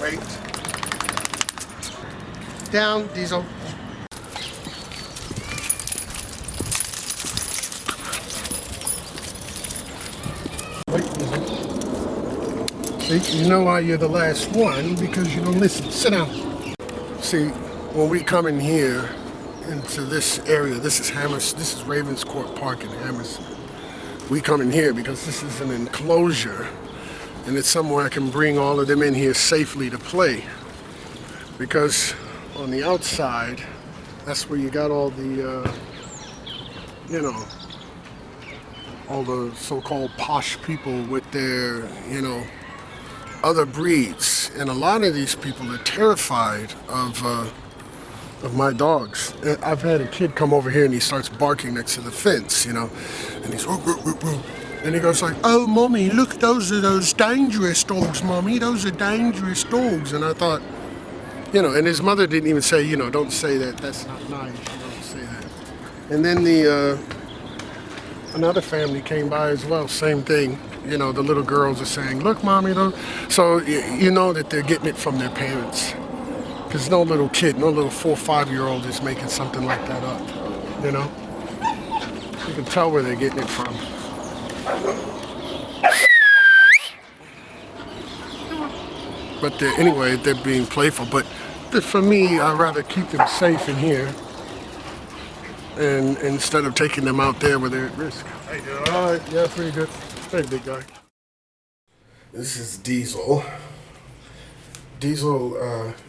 Wait. Down, Diesel. Wait, Diesel. See, you know why you're the last one? Because you don't listen. Sit down. See, when we come in here into this area, this is Ravenscourt Park in Hammersmith. We come in here because this is an enclosure and it's somewhere I can bring all of them in here safely to play. Because on the outside, that's where you got all the, all the so-called posh people with their, other breeds. And a lot of these people are terrified of my dogs. I've had a kid come over here and he starts barking next to the fence, and he's woo, woo, woo, woo. And he goes like, "Oh, mommy, look, those are those dangerous dogs, mommy. Those are dangerous dogs." And I thought, and his mother didn't even say, "Don't say that. That's not nice. You don't say that." And then another family came by as well. Same thing. The little girls are saying, "Look, mommy." So you know that they're getting it from their parents. Because no little kid, no little 4 or 5-year-old is making something like that up. You can tell where they're getting it from. But they're being playful. But for me, I'd rather keep them safe in here, and instead of taking them out there where they're at risk. Hey, all right, yeah, pretty good. Hey, big guy. This is Diesel. Diesel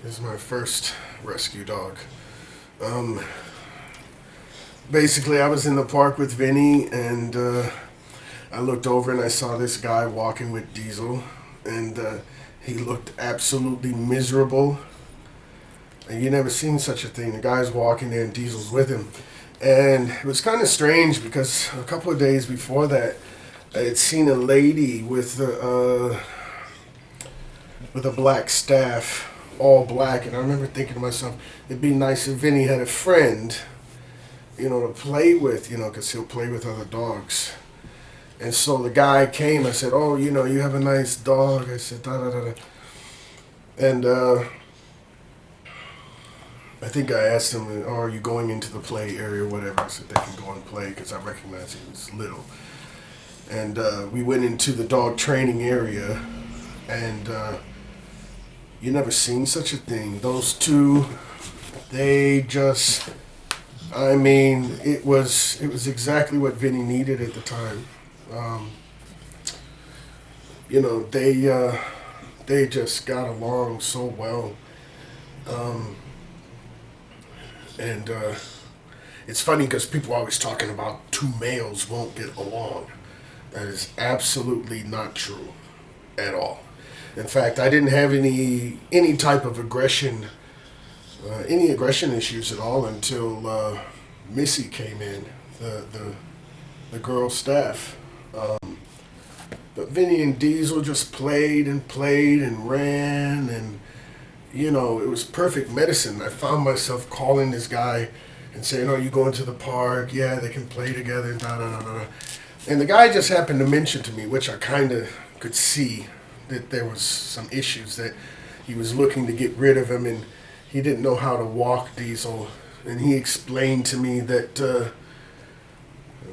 is my first rescue dog. Basically, I was in the park with Vinny, and I looked over and I saw this guy walking with Diesel, and he looked absolutely miserable. And you never seen such a thing. The guy's walking there and Diesel's with him. And it was kind of strange because a couple of days before that, I had seen a lady with a black staff, all black, and I remember thinking to myself, it'd be nice if Vinny had a friend, to play with, because he'll play with other dogs. And so the guy came, I said, "Oh, you have a nice dog." I said, da da da da. And I think I asked him, "Oh, are you going into the play area or whatever?" I said, "They can go and play," because I recognized he was little. And we went into the dog training area, and you never seen such a thing. Those two, they just, it was exactly what Vinny needed at the time. They just got along so well. And it's funny because people are always talking about two males won't get along. That is absolutely not true at all. In fact, I didn't have any type of aggression, any aggression issues at all until Missy came in, the girl staff. But Vinny and Diesel just played and ran, and it was perfect medicine. I found myself calling this guy and saying, "Oh, you going to the park? Yeah, they can play together." And da da da da. And the guy just happened to mention to me, which I kind of could see, that there was some issues, that he was looking to get rid of him, and he didn't know how to walk Diesel. And he explained to me that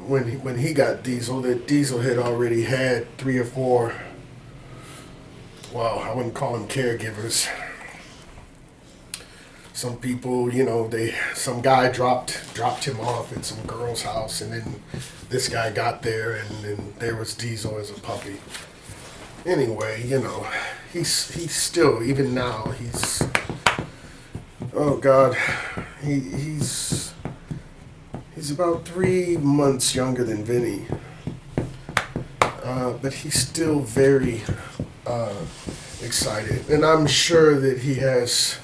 when he got Diesel, that Diesel had already had 3 or 4, well, I wouldn't call them caregivers. Some people, some guy dropped him off at some girl's house, and then this guy got there, and then there was Diesel as a puppy. Anyway, he's still, even now, oh God, he's about 3 months younger than Vinny, but he's still very excited, and I'm sure that he has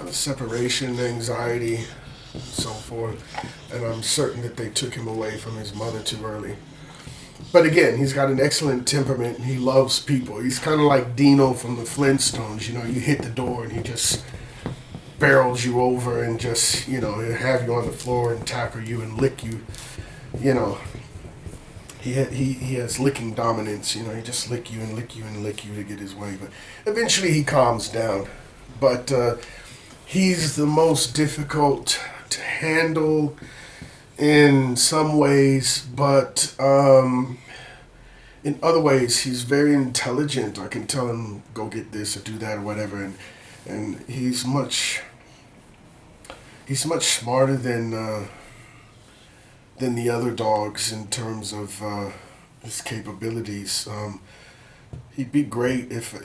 separation anxiety and so forth, and I'm certain that they took him away from his mother too early. But again, he's got an excellent temperament, and he loves people. He's kind of like Dino from the Flintstones. You hit the door and he just barrels you over and just, he'll have you on the floor and tackle you and lick you, he has licking dominance. You know, he just lick you and lick you and lick you to get his way. But eventually he calms down. But he's the most difficult to handle in some ways, but in other ways he's very intelligent. I can tell him go get this or do that or whatever, and he's much smarter than the other dogs in terms of his capabilities. He'd be great if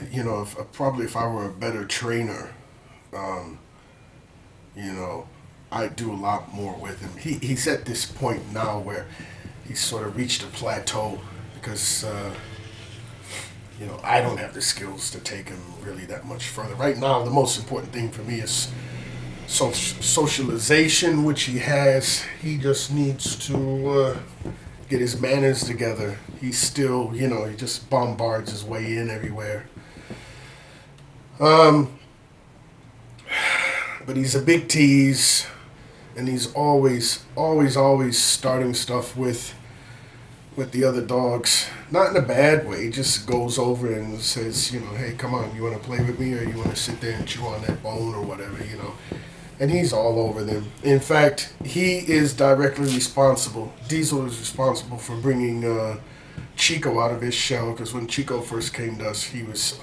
probably if I were a better trainer. Um, you know, I'd do a lot more with him. He's at this point now where he's sort of reached a plateau because I don't have the skills to take him really that much further. Right now, the most important thing for me is socialization, which he has. He just needs to get his manners together. He's still, he just bombards his way in everywhere. But he's a big tease, and he's always starting stuff with the other dogs. Not in a bad way. He just goes over and says, hey, come on, you want to play with me, or you want to sit there and chew on that bone or whatever, And he's all over them. In fact, he is directly responsible. Diesel is responsible for bringing Chico out of his shell, because when Chico first came to us, he was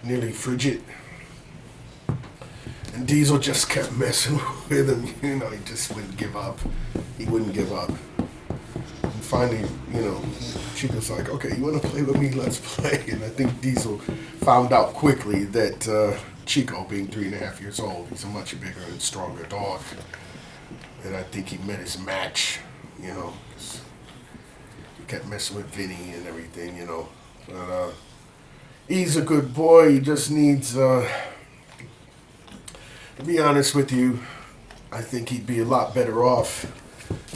nearly frigid. And Diesel just kept messing with him. He just wouldn't give up. He wouldn't give up. And finally, Chico's like, okay, you want to play with me? Let's play. And I think Diesel found out quickly that Chico, being 3.5 years old, he's a much bigger and stronger dog. And I think he met his match, 'cause he kept messing with Vinny and everything, But he's a good boy. He just needs... To be honest with you, I think he'd be a lot better off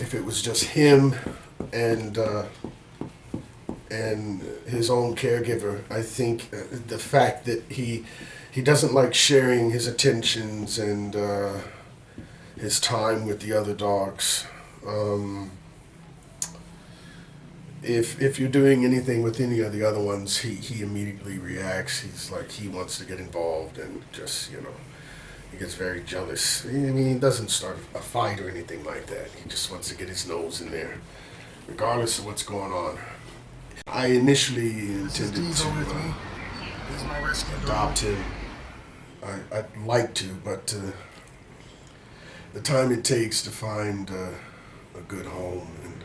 if it was just him and his own caregiver. I think the fact that he doesn't like sharing his attentions and his time with the other dogs. If you're doing anything with any of the other ones, he immediately reacts. He's like, he wants to get involved and just, he gets very jealous. I mean, he doesn't start a fight or anything like that. He just wants to get his nose in there, regardless of what's going on. I initially intended to adopt him. I'd like to, but the time it takes to find a good home and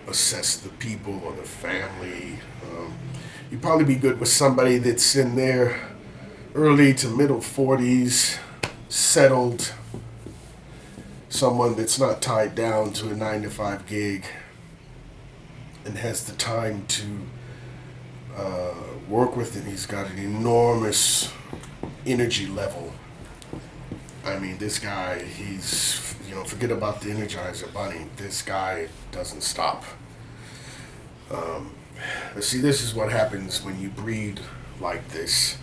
assess the people or the family, you'd probably be good with somebody that's in their early to middle 40s, settled, someone that's not tied down to a 9-to-5 gig and has the time to work with it. He's got an enormous energy level. I mean, this guy, he's, forget about the Energizer Bunny. This guy doesn't stop. But see, this is what happens when you breed like this.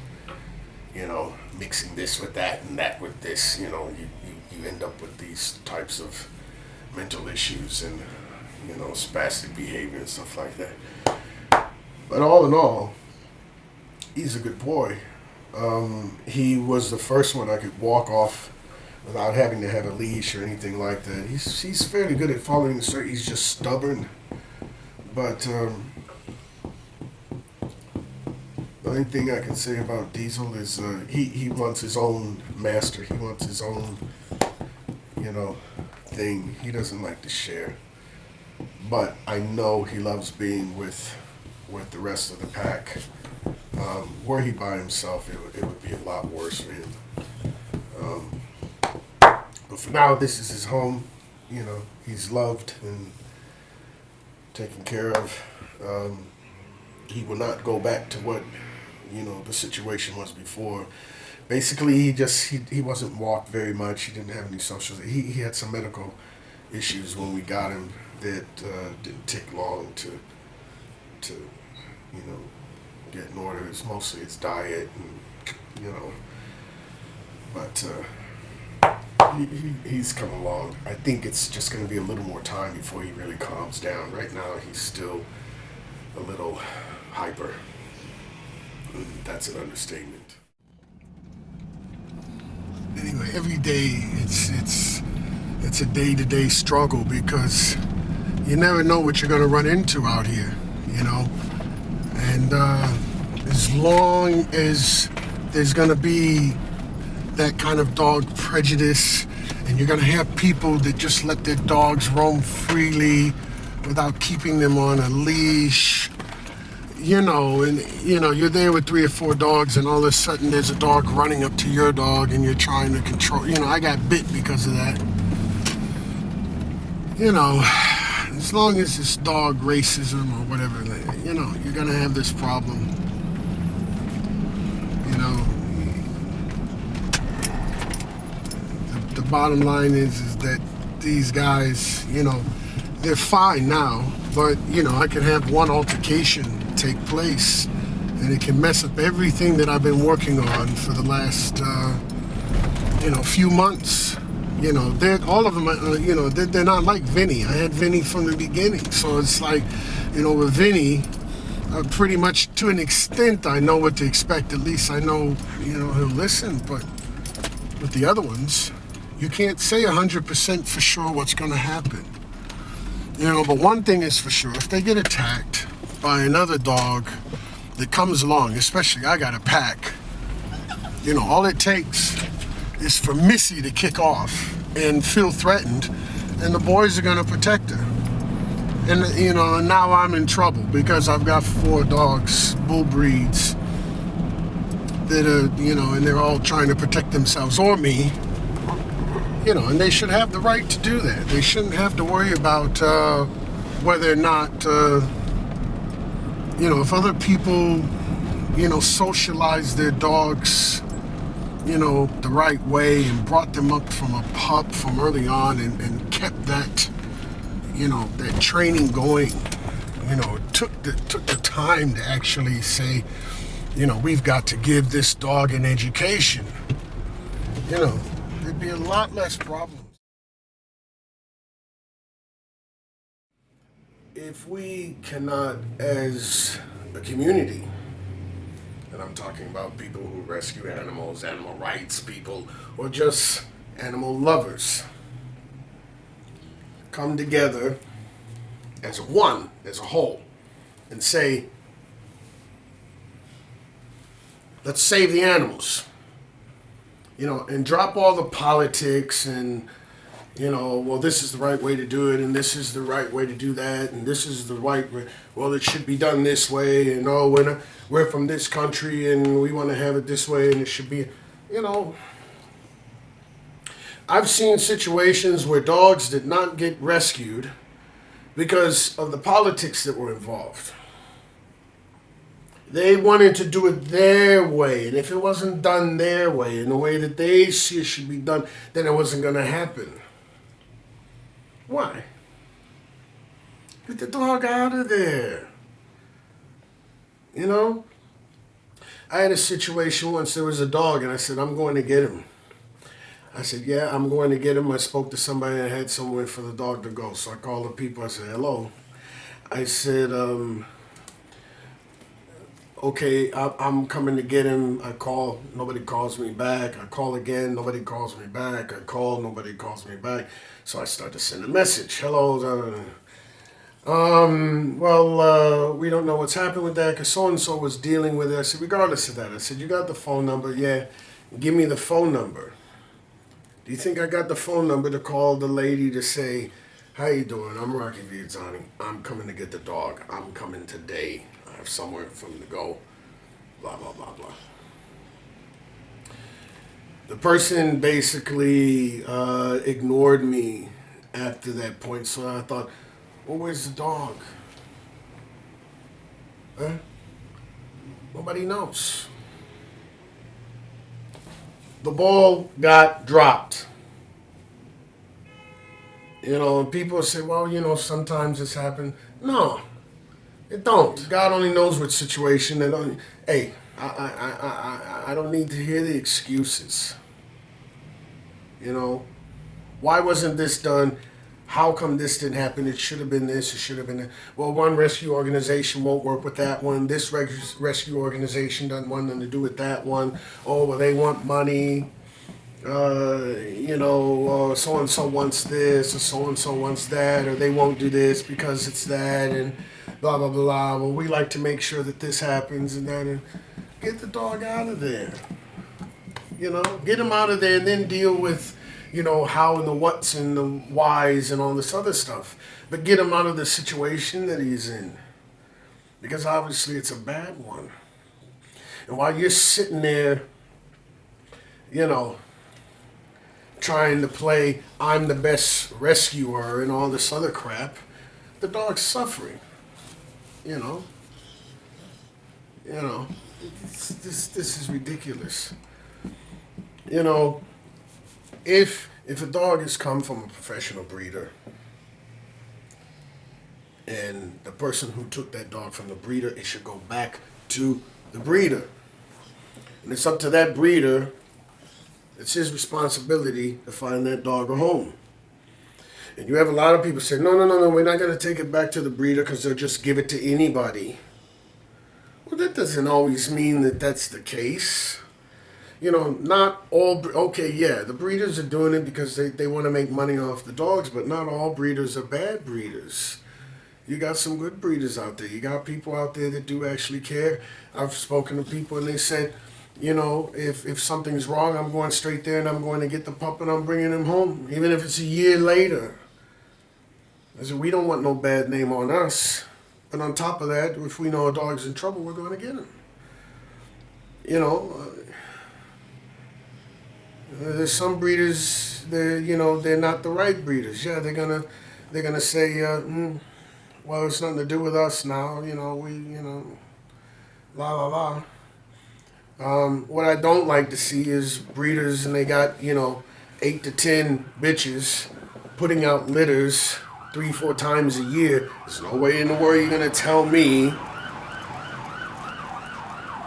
Mixing this with that and that with this, you end up with these types of mental issues and, spastic behavior and stuff like that. But all in all, he's a good boy. He was the first one I could walk off without having to have a leash or anything like that. He's fairly good at following the straight. He's just stubborn. But the only thing I can say about Diesel is he wants his own master. He wants his own, thing. He doesn't like to share. But I know he loves being with the rest of the pack. Were he by himself, it would be a lot worse for him. But for now, this is his home. He's loved and taken care of. He will not go back to what the situation was before. Basically, he wasn't walked very much. He didn't have any social. He had some medical issues when we got him that didn't take long to get in order. It's mostly his diet and but he's come along. I think it's just going to be a little more time before he really calms down. Right now, he's still a little hyper. That's an understatement. Anyway, every day it's a day-to-day struggle because you never know what you're going to run into out here, you know. And as long as there's going to be that kind of dog prejudice, and you're going to have people that just let their dogs roam freely without keeping them on a leash, you know, and you know, you're there with 3 or 4 dogs, and all of a sudden there's a dog running up to your dog, and you're trying to control. You know, I got bit because of that. You know, as long as it's dog racism or whatever, you know, you're gonna have this problem. You know, the bottom line is that these guys, you know, they're fine now, but you know, I can have one altercation take place, and it can mess up everything that I've been working on for the last, you know, few months. You know, they're all of them. You know, they're not like Vinny. I had Vinny from the beginning, so it's like, you know, with Vinny, pretty much to an extent, I know what to expect. At least I know, you know, he'll listen. But with the other ones, you can't say 100% for sure what's going to happen. You know, but one thing is for sure: if they get attacked by another dog that comes along, especially I got a pack, you know, all it takes is for Missy to kick off and feel threatened, and the boys are going to protect her. And, you know, now I'm in trouble because I've got 4 dogs, bull breeds, that are, you know, and they're all trying to protect themselves or me, you know, and they should have the right to do that. They shouldn't have to worry about whether or not, you know, if other people, you know, socialize their dogs, you know, the right way and brought them up from a pup from early on and kept that, you know, that training going. You know, took the time to actually say, you know, we've got to give this dog an education. You know, there'd be a lot less problems. If we cannot, as a community, and I'm talking about people who rescue animals, animal rights people, or just animal lovers, come together as one, as a whole, and say, let's save the animals. You know, and drop all the politics and, you know, well, this is the right way to do it, and this is the right way to do that, and this is the right way. Well, it should be done this way, and oh, we're from this country, and we want to have it this way, and it should be, you know. I've seen situations where dogs did not get rescued because of the politics that were involved. They wanted to do it their way, and if it wasn't done their way, in the way that they see it should be done, then it wasn't going to happen. Why? Get the dog out of there. You know? I had a situation once, there was a dog, and I said, I'm going to get him. I said, yeah, I'm going to get him. I spoke to somebody and I had somewhere for the dog to go. So I called the people. I said, hello. I said, okay, I'm coming to get him. I call, nobody calls me back. I call again, nobody calls me back. I call, nobody calls me back. So I start to send a message. Hello. We don't know what's happened with that because so-and-so was dealing with it. I said, regardless of that, I said, you got the phone number? Yeah. Give me the phone number. Do you think I got the phone number to call the lady to say, how you doing? I'm Rocky Viazzani. I'm coming to get the dog. I'm coming today. I have somewhere for him to go. Blah, blah, blah, blah. The person basically ignored me after that point. So I thought, well, where's the dog? Huh? Nobody knows. The ball got dropped. You know, and people say, well, you know, sometimes this happens. No, it don't. God only knows what situation. Hey, I don't need to hear the excuses. You know, why wasn't this done? How come this didn't happen? It should have been this. It should have been that. Well, one rescue organization won't work with that one. This rescue organization doesn't want nothing to do with that one. Oh, well, they want money. So and so wants this, or so and so wants that, or they won't do this because it's that, and blah blah blah. Well, we like to make sure that this happens and that, and get the dog out of there. Get him out of there, and then deal with, how and the whats and the whys and all this other stuff. But get him out of the situation that he's in, because obviously it's a bad one. And while you're sitting there, trying to play I'm the best rescuer and all this other crap, the dog's suffering. You know. This is ridiculous. If a dog has come from a professional breeder, and the person who took that dog from the breeder, it should go back to the breeder. And it's up to that breeder. It's his responsibility to find that dog a home. And you have a lot of people say, no, we're not going to take it back to the breeder because they'll just give it to anybody. Well, that doesn't always mean that that's the case. Not all, okay, yeah, the breeders are doing it because they want to make money off the dogs, but not all breeders are bad breeders. You got some good breeders out there. You got people out there that do actually care. I've spoken to people and they said, if something's wrong, I'm going straight there and I'm going to get the pup and I'm bringing him home, even if it's a year later. I said, we don't want no bad name on us. But on top of that, if we know a dog's in trouble, we're going to get him. There's some breeders, they're not the right breeders. Yeah, they're gonna say, well, it's nothing to do with us now. La la la. What I don't like to see is breeders and they got, 8 to 10 bitches putting out litters 3-4 times a year. There's no way in the world you're going to tell me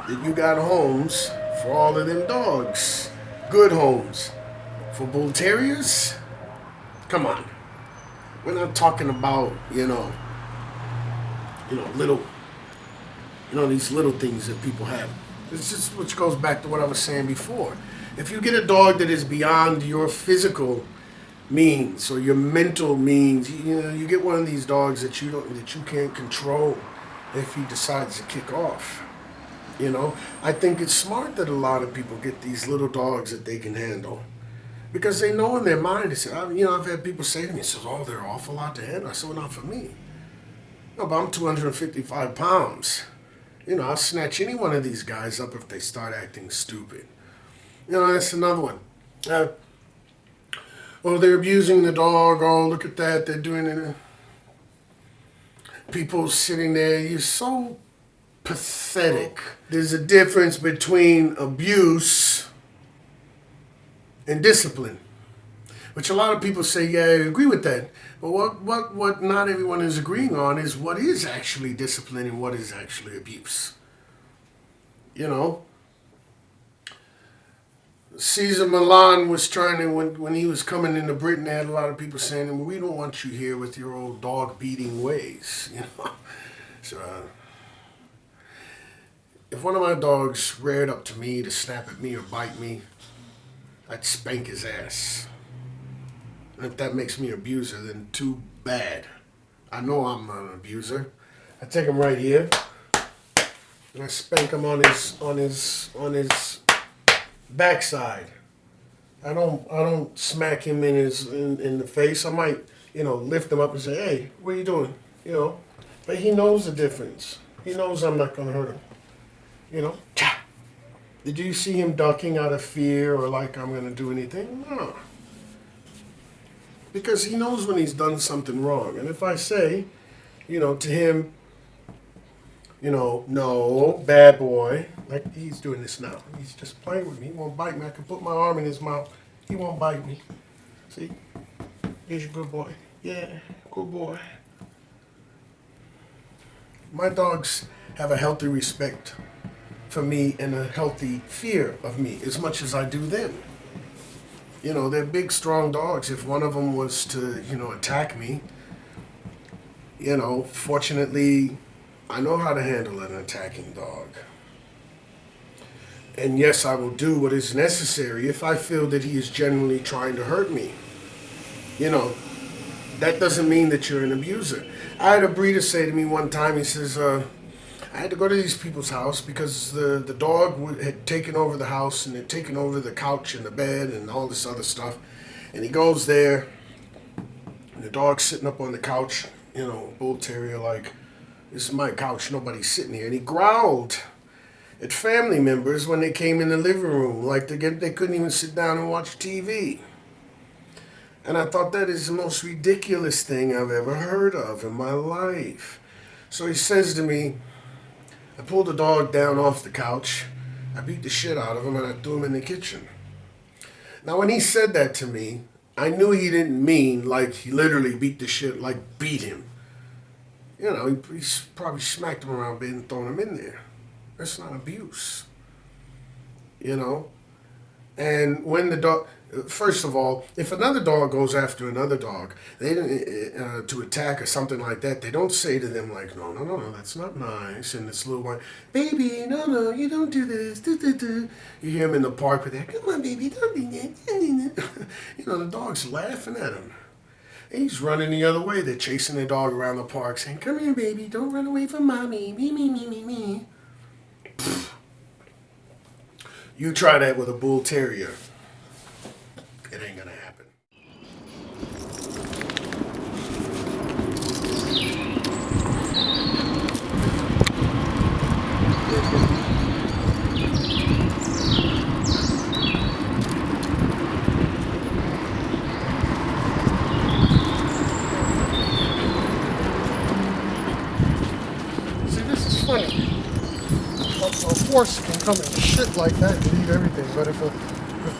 that you got homes for all of them dogs. Good homes. For bull terriers? Come on. We're not talking about, little, these little things that people have. It's just, which goes back to what I was saying before. If you get a dog that is beyond your physical means or your mental means, you get one of these dogs that you can't control if he decides to kick off. I think it's smart that a lot of people get these little dogs that they can handle. Because they know in their mind, they say, I've had people say to me, oh, they're an awful lot to handle. I said, well, not for me. No, but I'm 255 pounds. I'll snatch any one of these guys up if they start acting stupid. That's another one. They're abusing the dog. Oh, look at that. They're doing it. People sitting there. You're so pathetic. There's a difference between abuse and discipline, which a lot of people say, yeah, I agree with that. But what not everyone is agreeing on is what is actually discipline and what is actually abuse. Caesar Milan was trying to, when he was coming into Britain, they had a lot of people saying, well, we don't want you here with your old dog-beating ways. So, if one of my dogs reared up to me to snap at me or bite me, I'd spank his ass. And if that makes me an abuser, then too bad. I know I'm not an abuser. I take him right here, and I spank him on his backside. I don't smack him in the face. I might, lift him up and say, hey, what are you doing? But he knows the difference. He knows I'm not gonna hurt him. Cha. Did you see him ducking out of fear or like I'm gonna do anything? No. Because he knows when he's done something wrong. And if I say, to him, no, bad boy, like he's doing this now. He's just playing with me. He won't bite me. I can put my arm in his mouth. He won't bite me. See? He's a good boy. Yeah, good boy. My dogs have a healthy respect for me and a healthy fear of me as much as I do them. they're big, strong dogs. If one of them was to, attack me, fortunately, I know how to handle an attacking dog. And yes, I will do what is necessary if I feel that he is genuinely trying to hurt me. You know, that doesn't mean that you're an abuser. I had a breeder say to me one time, he says, I had to go to these people's house because the dog had taken over the house and had taken over the couch and the bed and all this other stuff. And he goes there, and the dog's sitting up on the couch, bull terrier, like, this is my couch, nobody's sitting here. And he growled at family members when they came in the living room, like they couldn't even sit down and watch TV. And I thought that is the most ridiculous thing I've ever heard of in my life. So he says to me, I pulled the dog down off the couch, I beat the shit out of him, and I threw him in the kitchen. Now, when he said that to me, I knew he didn't mean like he literally beat the shit, like beat him. He probably smacked him around a bit and thrown him in there. That's not abuse. And when the dog, first of all, if another dog goes after another dog, they to attack or something like that, they don't say to them like, no, no, no, no, that's not nice. And this little one, baby, no, no, you don't do this. Do, do, do. You hear him in the park with that, come on, baby, don't do that. The dog's laughing at him. And he's running the other way. They're chasing their dog around the park, saying, come here, baby, don't run away from mommy. Me, me, me, me, me. You try that with a bull terrier. It ain't gonna happen. See, this is funny. A horse can come and shit like that and eat everything, but if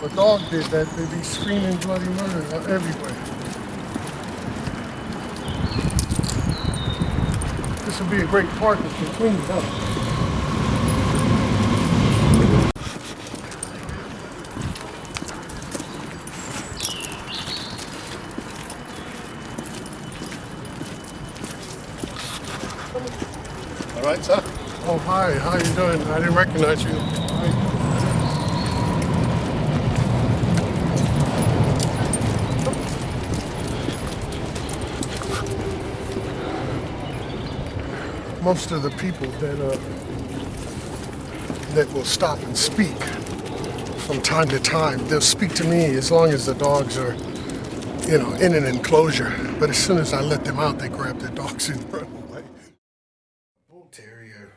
a dog did that, they'd be screaming bloody murder everywhere. This would be a great park if they cleaned it up. All right, sir. Oh, hi. How you doing? I didn't recognize you. Hi. Most of the people that will stop and speak from time to time, they'll speak to me as long as the dogs are, in an enclosure. But as soon as I let them out, they grab their dogs and run away. Bull terrier,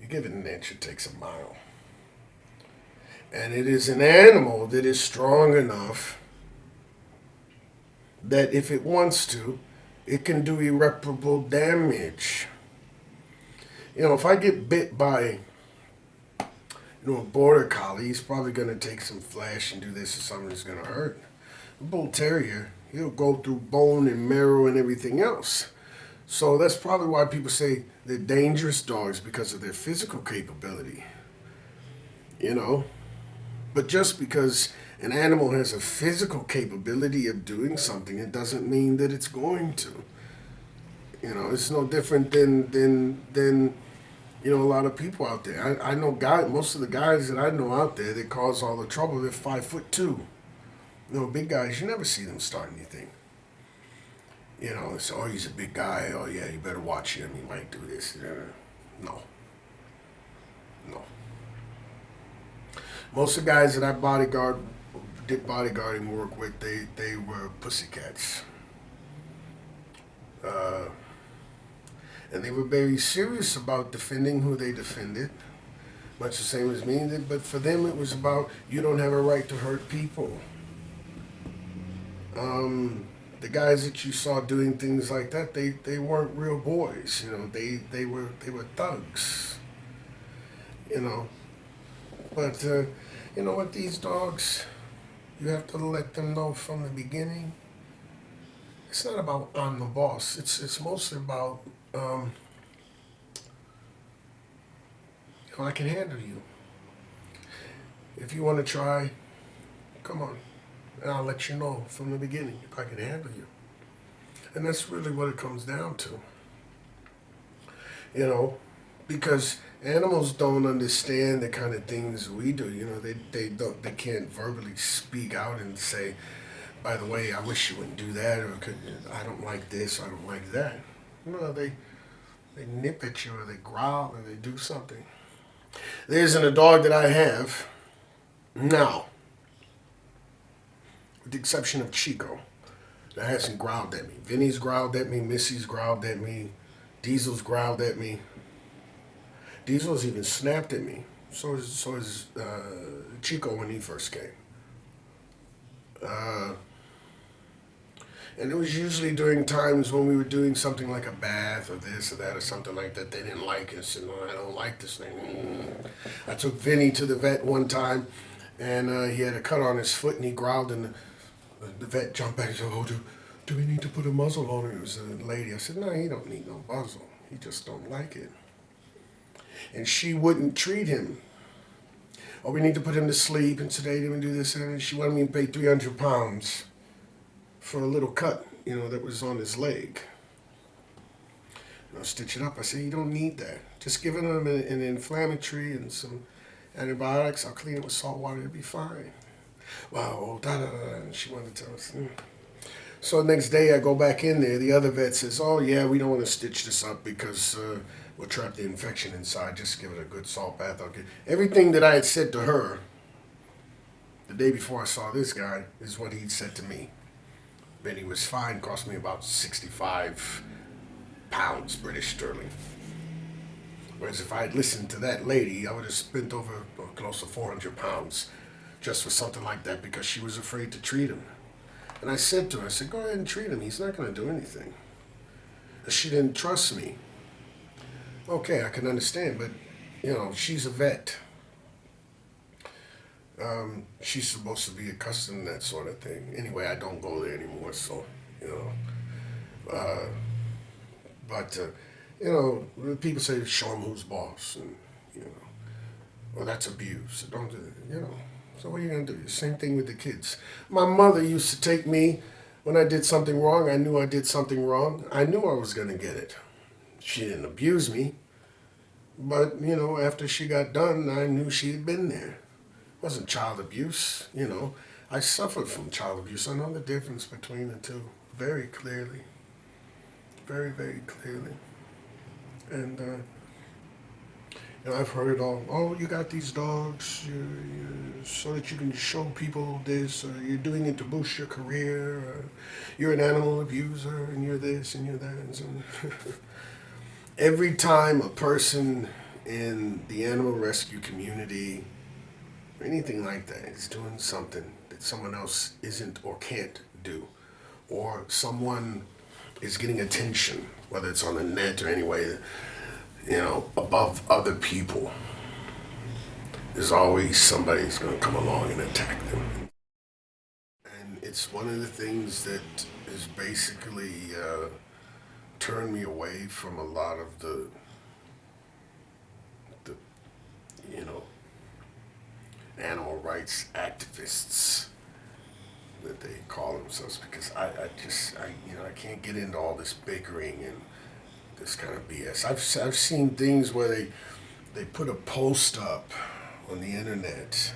you give it an inch, it takes a mile. And it is an animal that is strong enough that if it wants to, it can do irreparable damage. If I get bit by, a border collie, he's probably going to take some flesh and do this or something that's going to hurt. A bull terrier, he'll go through bone and marrow and everything else. So that's probably why people say they're dangerous dogs, because of their physical capability. But just because an animal has a physical capability of doing something, it doesn't mean that it's going to. It's no different than a lot of people out there. I know most of the guys that I know out there that cause all the trouble, they're 5'2". Big guys, you never see them start anything. It's, oh, he's a big guy. Oh, yeah, you better watch him. He might do this. No. Most of the guys that I did bodyguarding work with, they were pussycats. And they were very serious about defending who they defended, much the same as me. But for them, it was about, you don't have a right to hurt people. The guys that you saw doing things like that, they weren't real boys. They were thugs. But what these dogs, you have to let them know from the beginning. It's not about I'm the boss. It's mostly about I can handle you. If you want to try, come on. and I'll let you know from the beginning if I can handle you. And that's really what it comes down to. You know, because animals don't understand the kind of things we do. You know, they can't verbally speak out and say, by the way, I wish you wouldn't do that, or I don't like this, I don't like that. No, they nip at you or they growl or they do something. There isn't a dog that I have now, with the exception of Chico, that hasn't growled at me. Vinny's growled at me, Missy's growled at me, Diesel's growled at me. Diesel's even snapped at me. So is Chico when he first came. Uh, and it was usually during times when we were doing something like a bath or this or that or something like that. They didn't like us, and I don't like this thing. I took Vinny to the vet one time, and he had a cut on his foot, and he growled, and the vet jumped back and said, "Oh, do we need to put a muzzle on it?" It was a lady. I said, "No, he don't need no muzzle. He just don't like it." And she wouldn't treat him. Oh, we need to put him to sleep and sedate him and do this and that. She wanted me to pay 300 pounds for a little cut, that was on his leg. And I'll stitch it up. I said, you don't need that. Just giving him an inflammatory and some antibiotics. I'll clean it with salt water. It'll be fine. Wow, da da da. And she wanted to tell us. So the next day I go back in there. The other vet says, oh, yeah, we don't want to stitch this up because we'll trap the infection inside. Just give it a good salt bath. Okay. Everything that I had said to her the day before I saw this guy is what he'd said to me. But he was fine. Cost me about 65 pounds British sterling. Whereas if I had listened to that lady, I would have spent over close to 400 pounds just for something like that because she was afraid to treat him. And I said to her, I said, go ahead and treat him. He's not going to do anything. She didn't trust me. Okay, I can understand, but, she's a vet. She's supposed to be accustomed to that sort of thing. Anyway, I don't go there anymore, so, But, people say, show them who's boss, and, well, that's abuse. Don't do it, So what are you going to do? Same thing with the kids. My mother used to take me when I did something wrong. I knew I did something wrong. I knew I was going to get it. She didn't abuse me. But, after she got done, I knew she had been there. It wasn't child abuse, I suffered from child abuse. I know the difference between the two very clearly. Very, very clearly. And, I've heard it all. Oh, you got these dogs so that you can show people this, or you're doing it to boost your career, or you're an animal abuser, and you're this, and you're that. And so every time a person in the animal rescue community or anything like that is doing something that someone else isn't or can't do, or someone is getting attention, whether it's on the net or anyway, above other people, there's always somebody who's going to come along and attack them. And it's one of the things that has basically turned me away from a lot of the animal rights activists that they call themselves, because I can't get into all this bickering and this kind of BS. I've seen things where they put a post up on the internet,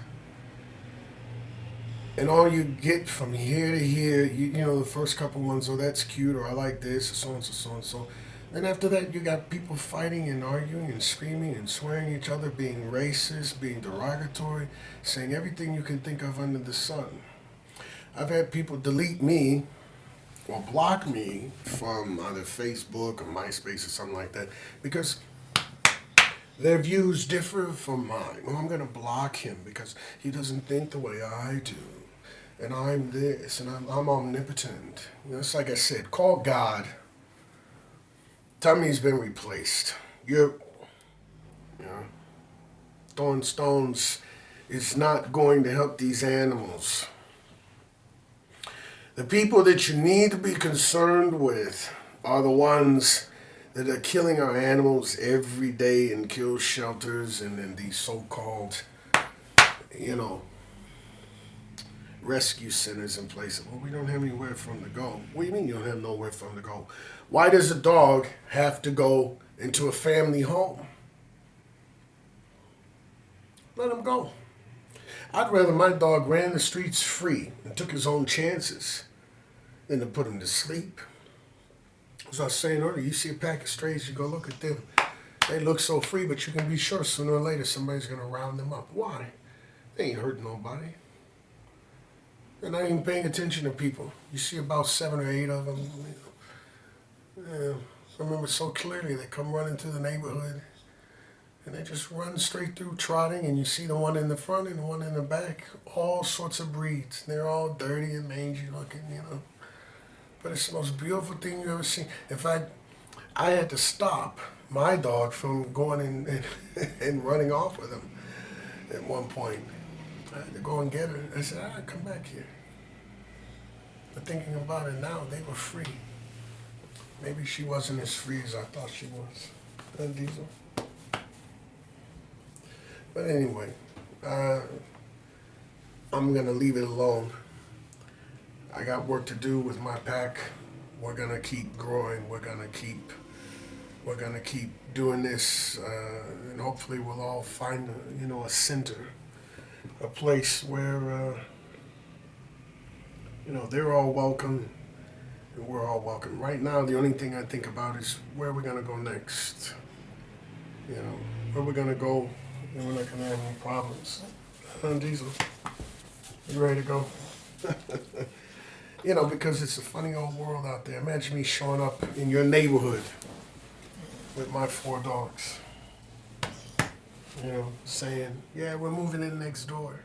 and all you get from here to here, the first couple ones, oh, that's cute, or I like this, or so and so, so and so. Then after that, you got people fighting and arguing and screaming and swearing at each other, being racist, being derogatory, saying everything you can think of under the sun. I've had people delete me or block me from either Facebook or MySpace or something like that because their views differ from mine. Well, I'm going to block him because he doesn't think the way I do. And I'm this, and I'm omnipotent. It's like I said, call God. Tell me he's been replaced. Throwing stones is not going to help these animals. The people that you need to be concerned with are the ones that are killing our animals every day in kill shelters and in these so-called, rescue centers and places. Well, we don't have anywhere for them to go. What do you mean you don't have nowhere for them to go? Why does a dog have to go into a family home? Let him go. I'd rather my dog ran the streets free and took his own chances than to put him to sleep. As I was saying earlier, you see a pack of strays, you go look at them. They look so free, but you can be sure sooner or later somebody's going to round them up. Why? They ain't hurting nobody. They're not even paying attention to people. You see about 7 or 8 of them. I remember so clearly. They come running through the neighborhood, and they just run straight through trotting, and you see the one in the front and the one in the back, all sorts of breeds. They're all dirty and mangy looking, But it's the most beautiful thing you ever seen. In fact, I had to stop my dog from going and running off with him at one point. I had to go and get her. I said, come back here. But thinking about it now, they were free. Maybe she wasn't as free as I thought she was. Diesel. But anyway, I'm going to leave it alone. I got work to do with my pack. We're going to keep growing. We're going to keep doing this, and hopefully we'll all find a center, a place where they're all welcome and we're all welcome. Right now, the only thing I think about is where we're gonna go next. Where we're gonna go, and we're not gonna have any problems. Diesel, you ready to go? Because it's a funny old world out there. Imagine me showing up in your neighborhood with my 4 dogs, saying, yeah, we're moving in next door.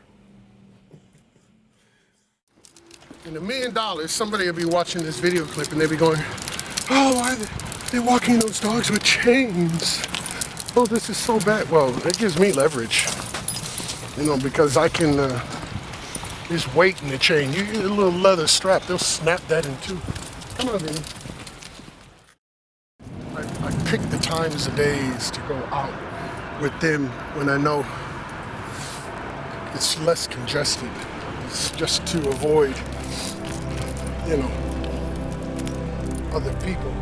In $1 million, somebody will be watching this video clip and they'll be going, oh, why are they walking those dogs with chains? Oh, this is so bad. Well, it gives me leverage, because I can just weight in the chain. You get a little leather strap, they'll snap that in two. Come on, baby. I pick the times of days to go out with them when I know it's less congested. It's just to avoid, other people.